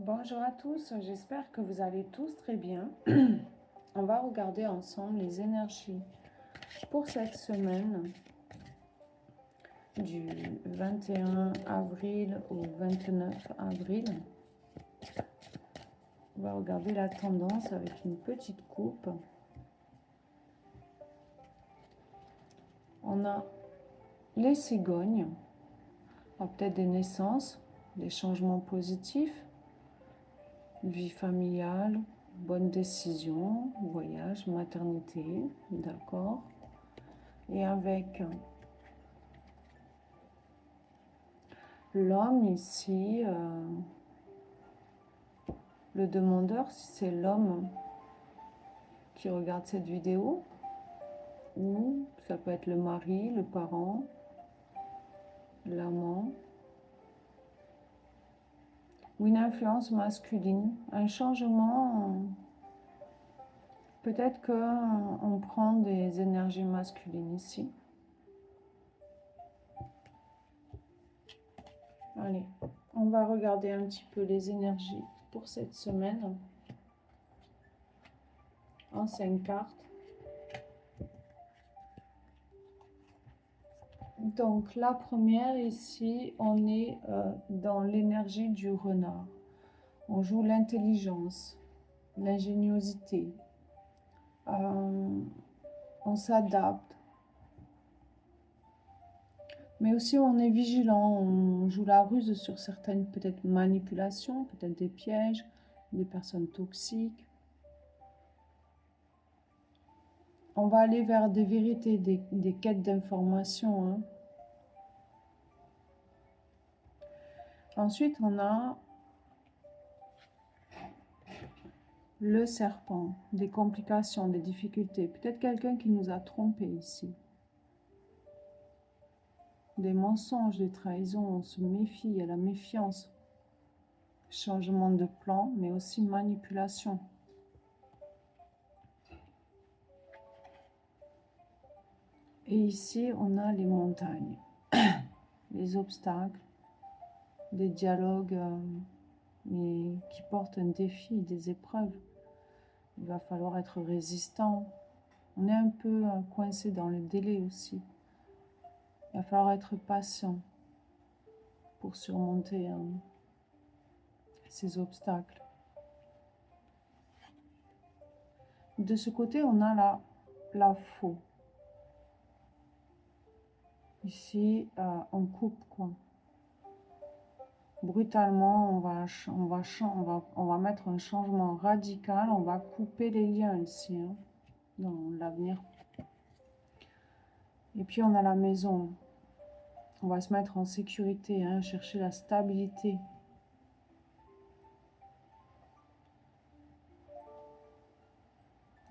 Bonjour à tous, j'espère que vous allez tous très bien. On va regarder ensemble les énergies pour cette semaine du 21 avril au 29 avril. On va regarder la tendance avec une petite coupe. On a les cigognes, peut-être des naissances, des changements positifs, vie familiale, bonne décision, voyage, maternité, d'accord. Et avec l'homme ici, le demandeur, si c'est l'homme qui regarde cette vidéo, ou ça peut être le mari, le parent, l'amant, ou une influence masculine, un changement. Peut-être qu'on prend des énergies masculines ici. Allez, on va regarder un petit peu les énergies pour cette semaine en 5 cartes. Donc la première ici, on est dans l'énergie du renard. On joue l'intelligence, l'ingéniosité. On s'adapte. Mais aussi on est vigilant, on joue la ruse sur certaines peut-être manipulations, peut-être des pièges, des personnes toxiques. On va aller vers des vérités, des quêtes d'information. Hein. Ensuite, on a le serpent, des complications, des difficultés. Peut-être quelqu'un qui nous a trompés ici. Des mensonges, des trahisons, on se méfie, il y a la méfiance. Changement de plan, mais aussi manipulation. Et ici, on a les montagnes, les obstacles, des dialogues mais qui portent un défi, des épreuves. Il va falloir être résistant. On est un peu coincé dans le délai aussi. Il va falloir être patient pour surmonter ces obstacles. De ce côté, on a la faux. Ici, on coupe quoi. Brutalement, on va mettre un changement radical. On va couper les liens ici, hein, dans l'avenir. Et puis, on a la maison. On va se mettre en sécurité, hein, chercher la stabilité.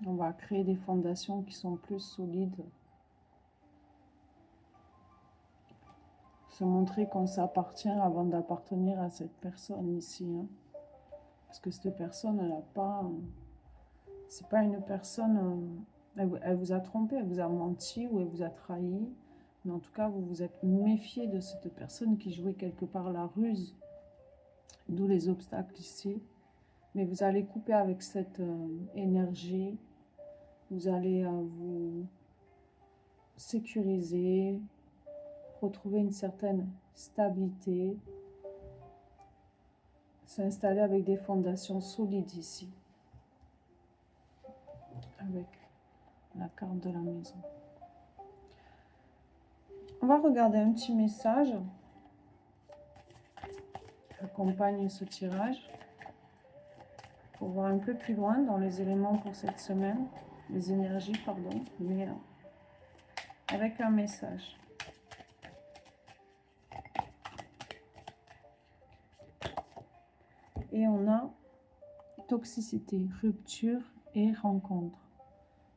On va créer des fondations qui sont plus solides. Se montrer qu'on s'appartient avant d'appartenir à cette personne ici. Hein. Parce que cette personne, elle n'a pas... C'est pas une personne... elle vous a trompé, elle vous a menti ou elle vous a trahi. Mais en tout cas, vous vous êtes méfié de cette personne qui jouait quelque part la ruse. D'où les obstacles ici. Mais vous allez couper avec cette énergie. Vous allez vous sécuriser, retrouver une certaine stabilité, s'installer avec des fondations solides ici, avec la carte de la maison. On va regarder un petit message qui accompagne ce tirage pour voir un peu plus loin dans les éléments pour cette semaine, les énergies, pardon, mais avec un message. Et on a toxicité, rupture et rencontre.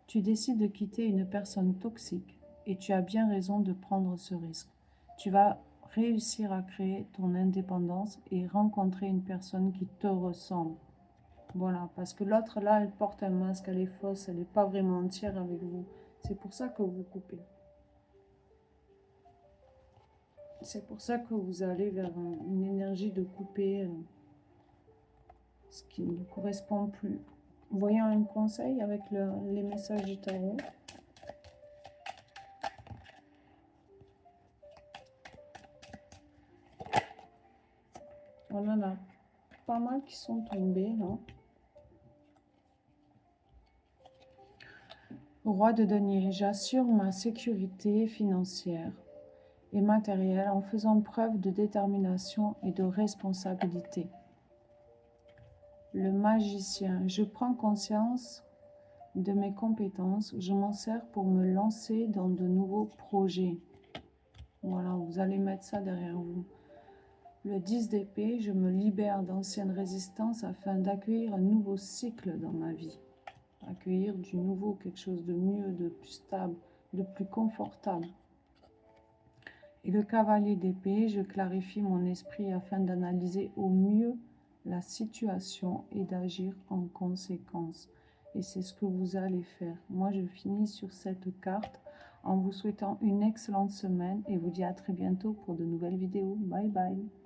Tu décides de quitter une personne toxique et tu as bien raison de prendre ce risque. Tu vas réussir à créer ton indépendance et rencontrer une personne qui te ressemble. Voilà, parce que l'autre là, elle porte un masque, elle est fausse, elle n'est pas vraiment entière avec vous. C'est pour ça que vous coupez. C'est pour ça que vous allez vers une énergie de couper ce qui ne correspond plus. Voyons un conseil avec les messages du tarot. On en a pas mal qui sont tombés là. Roi de denier, j'assure ma sécurité financière et matérielle en faisant preuve de détermination et de responsabilité. Le magicien, je prends conscience de mes compétences, je m'en sers pour me lancer dans de nouveaux projets. Voilà, vous allez mettre ça derrière vous. Le 10 d'épée, je me libère d'anciennes résistances afin d'accueillir un nouveau cycle dans ma vie. Accueillir du nouveau, quelque chose de mieux, de plus stable, de plus confortable. Et le cavalier d'épée, je clarifie mon esprit afin d'analyser au mieux la situation et d'agir en conséquence. Et c'est ce que vous allez faire. Moi, je finis sur cette carte en vous souhaitant une excellente semaine et vous dis à très bientôt pour de nouvelles vidéos. Bye bye.